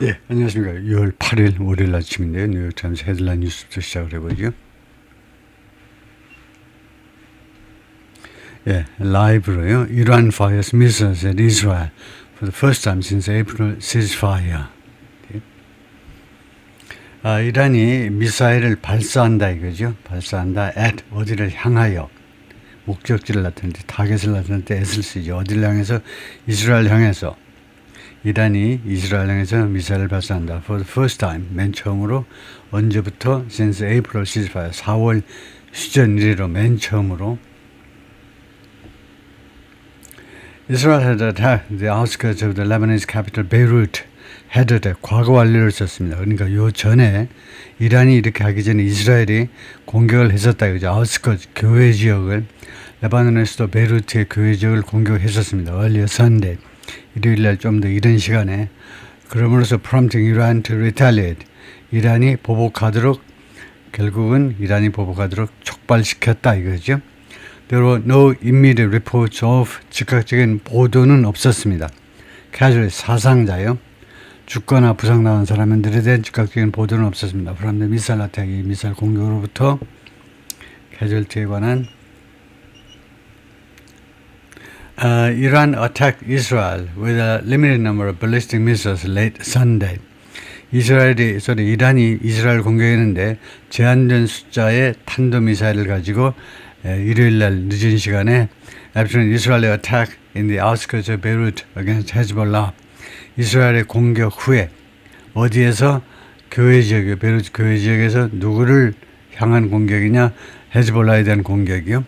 예, 안녕하십니까. 6월 8일 월요일 아침인데요. 뉴욕타임스 헤드라인 뉴스부터 시작을 해보죠. 예, 라이브로요. Iran fires missiles at Israel for the first time since April ceasefire. 이란이 미사일을 발사한다 이거죠. 발사한다 at 어디를 향하여 목적지를 나타낼 때, 타겟을 나타낼 때 at을 쓰죠. 어디를 향해서 이스라엘 향해서 이란이 이스라엘 향해서 미사일을 발사한다. For the first time, 맨 처음으로 언제부터? Since April ceasefire, 4월 휴전 이래로 맨 처음으로 Israel had attacked the outskirts of the Lebanese capital Beirut. had 과거 완료를 썼습니다. 그러니까 요 전에 이란이 이렇게 하기 전에 이스라엘이 공격을 했었다. 그죠? 아웃스커트 교외 지역을 레바논의 수도 베이루트의 교외 지역을 공격했었습니다. Earlier Sunday. 일요일 날 좀 더 이른 시간에 그러므로서 prompting Iran to retaliate. 이란이 보복하도록 결국은 이란이 보복하도록 촉발시켰다 이거죠. There were no immediate reports of 즉각적인 보도는 없었습니다. casualty 사상자요. 죽거나 부상당한 사람들에 대한 즉각적인 보도는 없었습니다. from the missile attack, 미사일 공격으로부터 casualty에 관한 Iran attacked Israel with a limited number of ballistic missiles late Sunday. 이란이 이스라엘 공격했는데 제한된 숫자의 탄도미사일을 가지고 일요일 날 늦은 시간에 after an Israeli attack in the outskirts of Beirut against Hezbollah. 이스라엘의 공격 후에 어디에서 교회 지역이요. 베이루트 교회 지역에서 누구를 향한 공격이냐? 헤즈볼라에 대한 공격이요.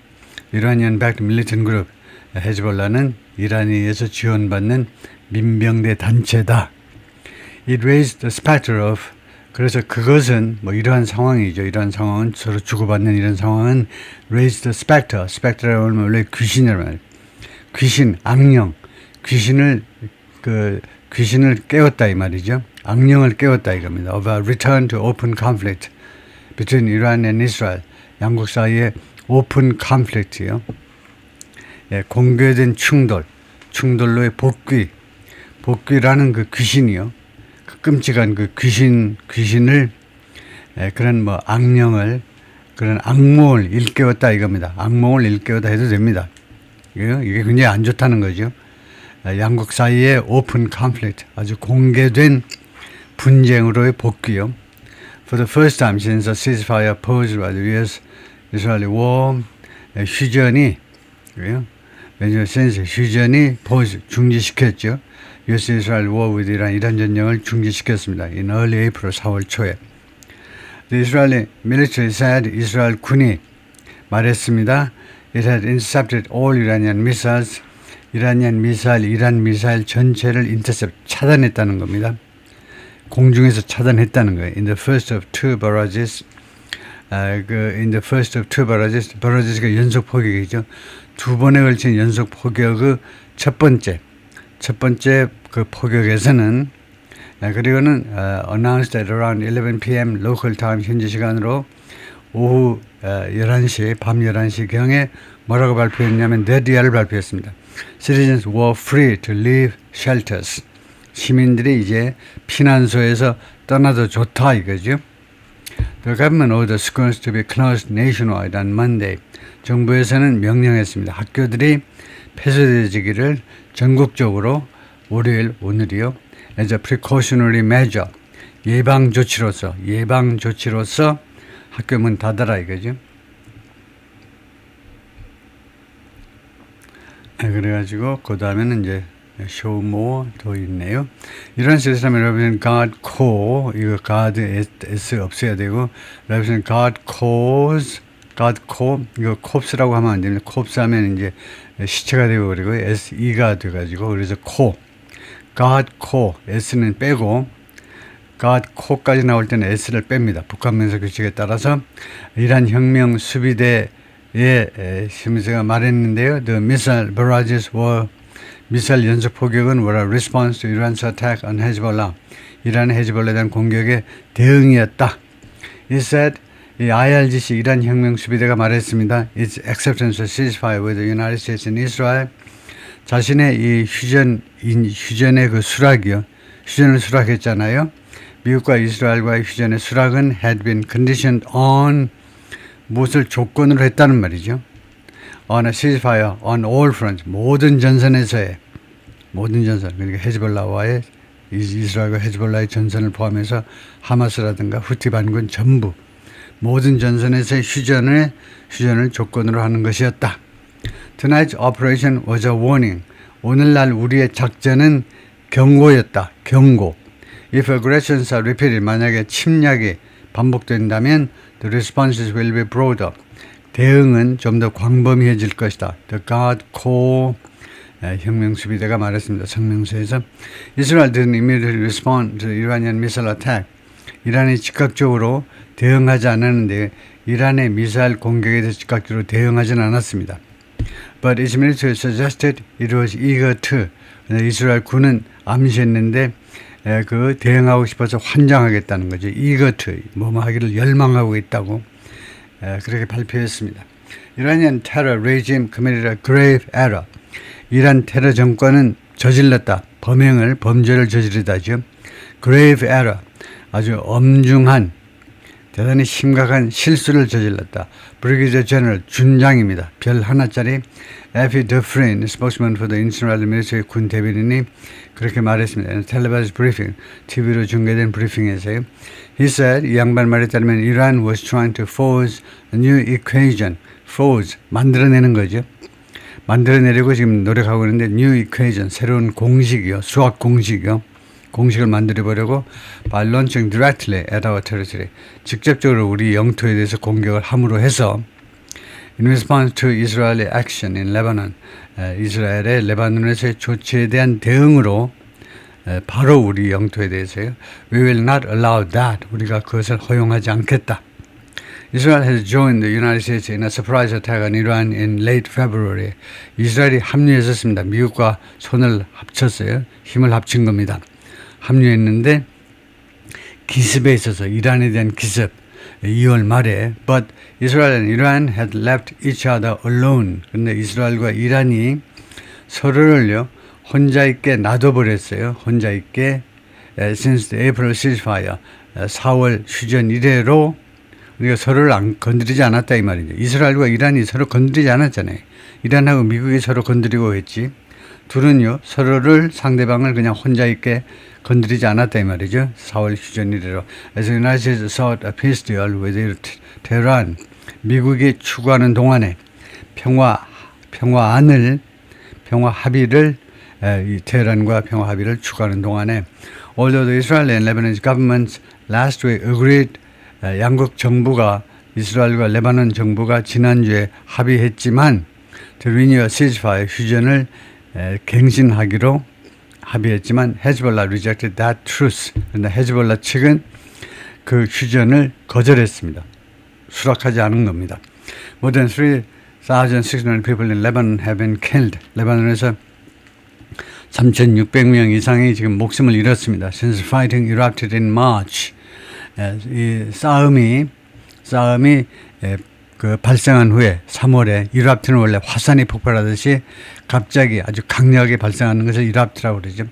Iranian backed militant group. 헤즈볼라는 이란에서 지원받는 민병대 단체다. It raised the specter of 그래서 그것은 뭐 이러한 상황이죠. 이러한 상황은 서로 주고받는 이런 상황은 raised the specter. specter라고 하면 원래 귀신이란 말이에요. 귀신, 악령, 귀신을 깨웠다 이 말이죠. 악령을 깨웠다 이겁니다. Of a return to open conflict between Iran and Israel. 양국 사이의 open conflict요. 예, 공개된 충돌로의 복귀라는 그 귀신이요. 그 끔찍한 그 귀신을 그런 뭐 악령을 그런 악몽을 일깨웠다 이겁니다. 악몽을 일깨웠다 해도 됩니다. 이게 굉장히 안 좋다는 거죠. 양국 사이의 오픈 컨플릭트, 아주 공개된 분쟁으로의 복귀요. For the first time since the ceasefire posed by the US-Israeli war, 휴전이 중지시켰죠. US-Israel war with 이란 전쟁을 중지시켰습니다. In early April, 4월 초에. The Israeli military said 이스라엘 군이 말했습니다. It had intercepted all Iranian missiles. 이란 미사일 전체를 차단했다는 겁니다. 공중에서 차단했다는 거예요. In the first of two barrages, barrages가 연속 포격이죠. 두 번에 걸친 연속 포격의 첫 번째 그 포격에서는 그리고는 announced at around 11 p.m. local time 현지 시간으로 오후 11시 밤 11시경에 뭐라고 발표했냐면 대디아를 발표했습니다. Citizens were free to leave shelters. 시민들이 이제 피난소에서 떠나도 좋다 이거죠. The government ordered schools to be closed nationwide on Monday. 정부에서는 명령했습니다. 학교들이 폐쇄되기를 전국적으로 오늘이요. As a precautionary measure. 예방 조치로서 학교 문 닫아라 이거죠. 그래가지고 그 다음에는 이제 show more 더 있네요. 이런 시스템에 여러분 God call 이거 God s 없어야 되고 여러분 God cause 이거 corpse라고 하면 안 됩니다. corpse 하면 이제 시체가 되고 그리고 se가 돼가지고 그래서 God call s는 빼고 God call까지 나올 때는 s를 뺍니다. 북한면서 규칙에 따라서 이란 혁명 수비대 심의사가 말했는데요. The missile barrages were 미사일 연속 포격은 were a response to Iran's attack on Hezbollah. 이란의 헤즈볼라에 대한 공격의 대응이었다. It said 이 IRGC 이란 혁명 수비대가 말했습니다. Its acceptance of ceasefire with the United States and Israel. 자신의 이 휴전의 그 수락이요. 휴전을 수락했잖아요. 미국과 이스라엘과의 휴전의 수락은 had been conditioned on 무엇을 조건으로 했다는 말이죠. On a ceasefire on all fronts. 모든 전선에서의 모든 전선, 그러니까 헤즈볼라와의 이스라엘과 헤즈볼라의 전선을 포함해서 하마스라든가 후티 반군 전부 모든 전선에서의 휴전을 조건으로 하는 것이었다. Tonight's operation was a warning. 오늘날 우리의 작전은 경고였다. 경고. If aggressions are repeated, 만약에 침략이 반복된다면 the responses will be broader. 대응은 좀 더 광범위해질 것이다. The God call 혁명수비대가 말했습니다. 성명서에서 Israel didn't immediately respond to Iranian missile attack. 이란이 즉각적으로 대응하지 않았는데 이란의 미사일 공격에 대해서 즉각적으로 대응하지는 않았습니다. But its military suggested it was eager to. 이스라엘 군은 암시했는데 그 대응하고 싶어서 환장하겠다는 거죠. eager to. 뭐뭐 하기를 열망하고 있다고 그렇게 발표했습니다. Iranian terror regime committed a grave error. 이란 테러 정권은 저질렀다. 범죄를 저지르다죠. grave error. 아주 엄중한 대단히 심각한 실수를 저질렀다. Brigadier General 준장입니다. 별 하나짜리 Effie Dufresne, spokesman for the Israel military 군 대변인이 그렇게 말했습니다. Televised briefing, TV로 중계된 브리핑에서요. He said, 이 양반 말에 따르면 Iran was trying to force a new equation. force, 만들어내는 거죠. 만들어내려고 지금 노력하고 있는데 new equation, 새로운 공식이요. 수학 공식이요. 공식을 만들어보려고 by launching directly at our territory. 직접적으로 우리 영토에 대해서 공격을 함으로 해서 in response to Israeli action in Lebanon. 이스라엘의 레바논에서의 조치에 대한 대응으로 바로 우리 영토에 대해서요. We will not allow that. 우리가 그것을 허용하지 않겠다. Israel has joined the United States in a surprise attack on Iran in late February. 이스라엘이 합류했었습니다. 미국과 손을 합쳤어요. 힘을 합친 겁니다. 합류했는데 기습에 있어서 이란에 대한 기습 2월 말에 but Israel and Iran had left each other alone. 그런데 이스라엘과 이란이 서로를요 혼자 있게 놔둬버렸어요. 혼자 있게 since the April ceasefire 4월 휴전 이래로 우리가 서로를 건드리지 않았다 이 말이죠. 이스라엘과 이란이 서로 건드리지 않았잖아요. 이란하고 미국이 서로 건드리고 했지. 둘은요 서로를 상대방을 그냥 혼자 있게 건드리지 않았다 이 말이죠. 4월 휴전 이래로. As the United States sought a peace deal with Tehran, 미국이 추구하는 동안에 평화 합의를 이 테헤란과 평화 합의를 추구하는 동안에 although the Israeli and Lebanese governments last week agreed, 양국 정부가 이스라엘과 레바논 정부가 지난주에 합의했지만 to renew a ceasefire 휴전을 갱신하기로 합의했지만 헤즈볼라 rejected that truce. 그런데 헤즈볼라 측은 그 휴전을 거절했습니다. 수락하지 않은 겁니다. More than 3,600 people in Lebanon have been killed. 레바논에서 3,600명 이상이 지금 목숨을 잃었습니다. Since fighting erupted in March. 이 싸움이 그 발생한 후에 3월에 이랍트는 원래 화산이 폭발하듯이 갑자기 아주 강력하게 발생하는 것을 이랍트라고 그러죠.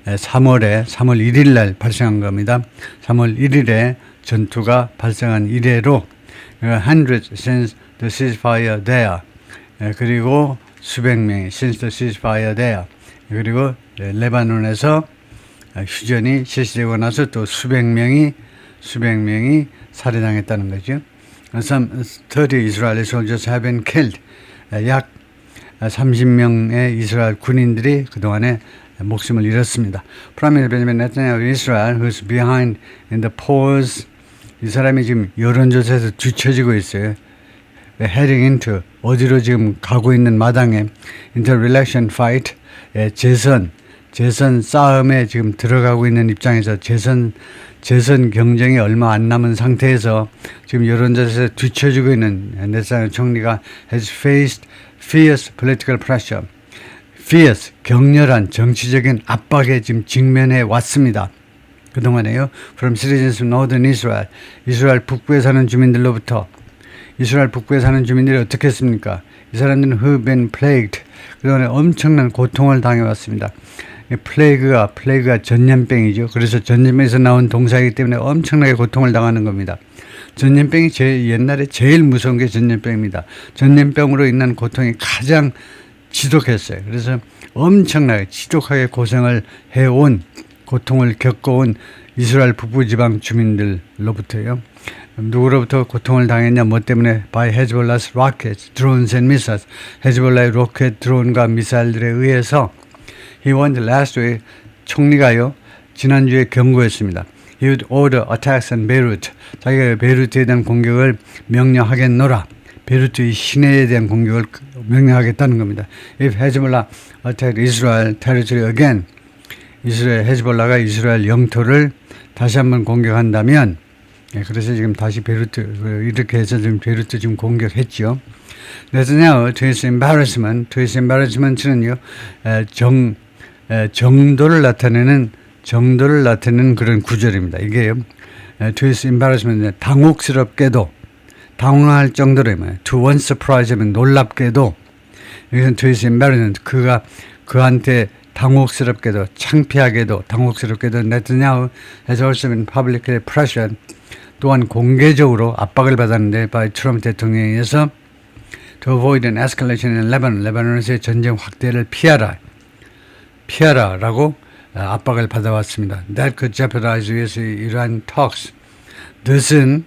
3월 1일 날 발생한 겁니다. 3월 1일에 전투가 발생한 이래로 hundreds since the ceasefire there. 그리고 수백 명이 since the ceasefire there. 그리고 레바논에서 휴전이 실시되고 나서 또 수백 명이 살해당했다는 거죠. Some 30 Israeli soldiers have been killed. 약 30명의 이스라엘 군인들이 그동안에 목숨을 잃었습니다. Prime Minister Benjamin Netanyahu of Israel, who's behind in the polls, 이 사람이 지금 여론조사에서 뒤처지고 있어요. Heading into, 어디로 지금 가고 있는 마당에 into re-election fight, 재선 싸움에 지금 들어가고 있는 입장에서 재선 경쟁이 얼마 안 남은 상태에서 지금 여론조사에서 뒤처지고 있는 네타냐후 총리가 has faced fierce political pressure. fierce, 격렬한 정치적인 압박에 지금 직면해 왔습니다. 그동안에요. From citizens of northern Israel, 이스라엘 북부에 사는 주민들로부터. 이스라엘 북부에 사는 주민들이 어떻게 했습니까? 이 사람들은 who've been plagued, 그동안에 엄청난 고통을 당해왔습니다. 플레이그가 전염병이죠. 그래서 전염에서 나온 동사이기 때문에 엄청나게 고통을 당하는 겁니다. 전염병이 옛날에 제일 무서운 게 전염병입니다. 전염병으로 인한 고통이 가장 지독했어요. 그래서 엄청나게 지독하게 고생을 해온, 고통을 겪어온 이스라엘 북부지방 주민들로부터요. 누구로부터 고통을 당했냐, 뭐 때문에? by Hezbollah's rockets, drones and missiles. 헤즈볼라의 로켓, 드론과 미사일들에 의해서 he warned last week, 총리가요, 지난주에 경고했습니다. He would order attacks on Beirut. 자기가 베이루트에 대한 공격을 명령하겠노라. 베이루트 시내에 대한 공격을 명령하겠다는 겁니다. If Hezbollah attacked Israel territory again, 헤즈볼라가 이스라엘 영토를 다시 한번 공격한다면, 그래서 지금 다시 베이루트, 이렇게 해서 지금 베이루트 지금 공격했죠. 네타냐후 to his embarrassment는요, 정도를 나타내는 그런 구절입니다. 이게요, to his embarrassment, 당혹스럽게도, 당황할 정도로, to one's surprise 하면 놀랍게도, 여기서는 to his embarrassment, 그한테 당혹스럽게도, 창피하게도, 네타냐후 has also been publicly pressured, 또한 공개적으로 압박을 받았는데 by 트럼프 대통령에 의해서 to avoid an escalation in Lebanon, 레바논에서의 전쟁 확대를 피하라라고 압박을 받아왔습니다. That could jeopardize U.S. Iran talks. 뜻은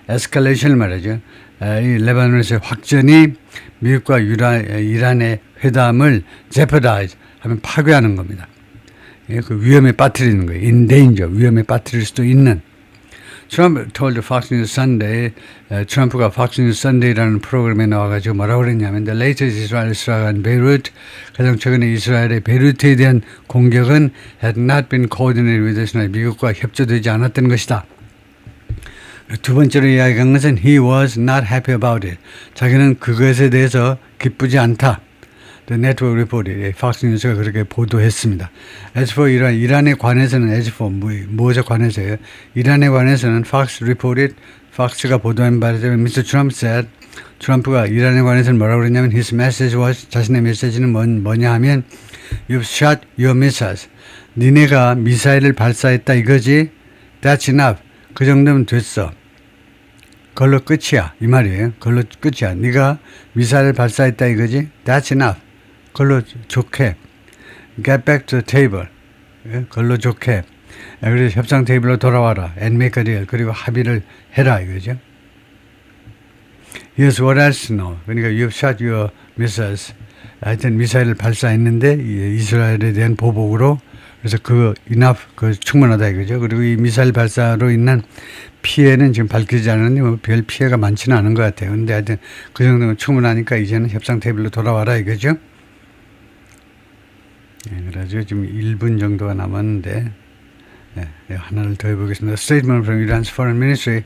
escalation을 말하죠. 이 레바논에서의 확전이 미국과 이란의 회담을 jeopardize 하면 파괴하는 겁니다. 그 위험에 빠뜨리는 거예요. In danger, 위험에 빠뜨릴 수도 있는. 트럼프 told Fox News Sunday, 트럼프가 Fox News Sunday라는 프로그램에 나와가지고 뭐라고 그랬냐면 The latest Israel strike on Beirut, 가장 최근에 이스라엘의 베이루트에 대한 공격은 had not been coordinated with Israel, 미국과 협조되지 않았던 것이다. 두 번째로 이야기한 것은 he was not happy about it. 자기는 그것에 대해서 기쁘지 않다. The network reported, Fox News가 그렇게 보도했습니다. As for 이란에 관해서는, as for 무엇에 관해서요? 이란에 관해서는 Fox reported, Fox가 보도한 바에 따르면 Mr. Trump said, 트럼프가 이란에 관해서는 뭐라고 그랬냐면 his message was, 자신의 메시지는 뭐냐 하면 You've shot your missiles. 니네가 미사일을 발사했다 이거지? That's enough. 그 정도면 됐어. 그걸로 끝이야. 이 말이에요. 그걸로 끝이야. 네가 미사일을 발사했다 이거지? That's enough. 그걸로 좋게. Get back to the table. 그걸로 좋게. 그래서 협상 테이블로 돌아와라. And make a deal. 그리고 합의를 해라 이거죠. Yes, what else? No. 그러니까 you've shot your missiles. 하여튼 미사일을 발사했는데 이스라엘에 대한 보복으로, 그래서 enough, 충분하다 이거죠. 그리고 이 미사일 발사로 인한 피해는 지금 밝히지 않았는데 별 피해가 많지는 않은 것 같아요. 근데 하여튼 그 정도면 충분하니까 이제는 협상 테이블로 돌아와라 이거죠. 그래가지고 지금 1분 정도가 남았는데, 하나를 더 해보겠습니다. Statement from Iran's Foreign Ministry.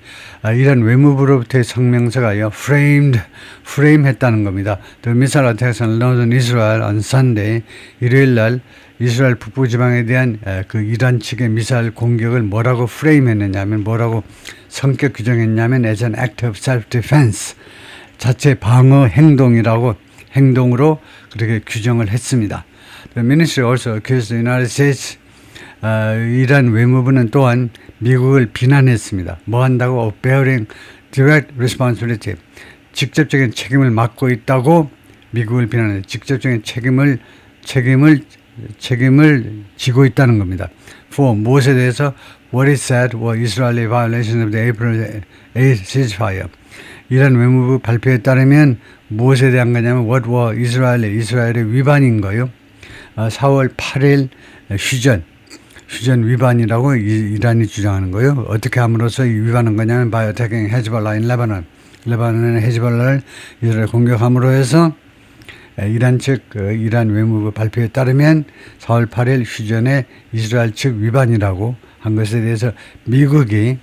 이란 외무부로부터의 성명서가요, frame 했다는 겁니다. The missile attacks on northern Israel on Sunday, 일요일 날 이스라엘 북부 지방에 대한 그 이란 측의 미사일 공격을 뭐라고 프레임했느냐면, 뭐라고 성격 규정했냐면 as an act of self-defense, 자체 방어 행동으로 그렇게 규정을 했습니다. The ministry also accused the United States, 이란 외무부는 또한 미국을 비난했습니다. 뭐 한다고? Of bearing direct responsibility, 직접적인 책임을 맡고 있다고 미국을 비난해. 직접적인 책임을 지고 있다는 겁니다. For 무엇에 대해서? What is said were Israeli violations of the April 8th ceasefire. 이란 외무부 발표에 따르면 무엇에 대한 거냐면 what were 이스라엘의 위반인 거요. 4월 8일 휴전 위반이라고 이란이 주장하는 거예요. 어떻게 함으로써 이 위반한 거냐면 by attacking Hezbollah in Lebanon. 레바논의 헤즈볼라를 이스라엘 공격함으로 해서 이란 외무부 발표에 따르면 4월 8일 휴전의 이스라엘 측 위반이라고 한 것에 대해서 미국이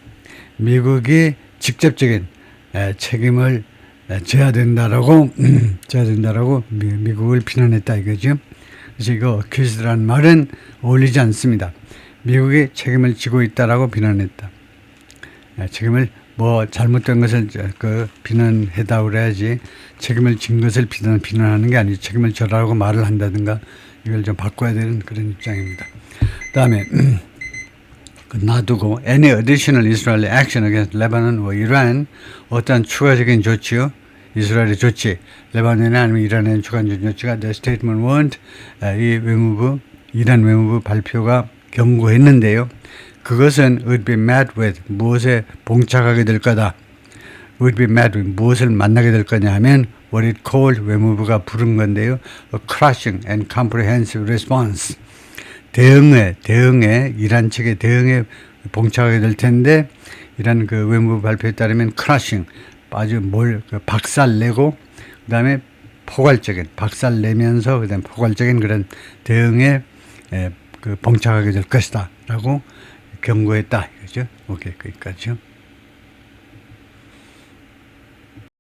직접적인 책임을 져야 된다라고 미국을 비난했다 이거죠. 그래서 이거 어큐즈라는 말은 어울리지 않습니다. 미국이 책임을 지고 있다라고 비난했다. 책임을 잘못된 것을 비난했다고 그래야지 책임을 진 것을 비난하는 게 아니죠. 책임을 져라고 말을 한다든가 이걸 좀 바꿔야 되는 그런 입장입니다. 다음에 놔두고 any additional Israeli action against Lebanon or Iran 어떤 추가적인 조치요? 이스라엘의 조치, 레바논이나 아니면 이란의 추가적인 조치가 the statement warned 이 외무부 이란 외무부 발표가 경고했는데요. 그것은 would be met with 무엇에 봉착하게 될 거다. would be met with 무엇을 만나게 될 거냐 하면 what it called 외무부가 부른 건데요. a crushing and comprehensive response. 대응에 이란 측의 대응에 봉착하게 될 텐데 이란 그 외무부 발표에 따르면 크러싱 아주 박살내고 그다음에 포괄적인 박살내면서 그다음 포괄적인 그런 대응에 그 봉착하게 될 것이다라고 경고했다 이거죠. 오케이 거기까지요.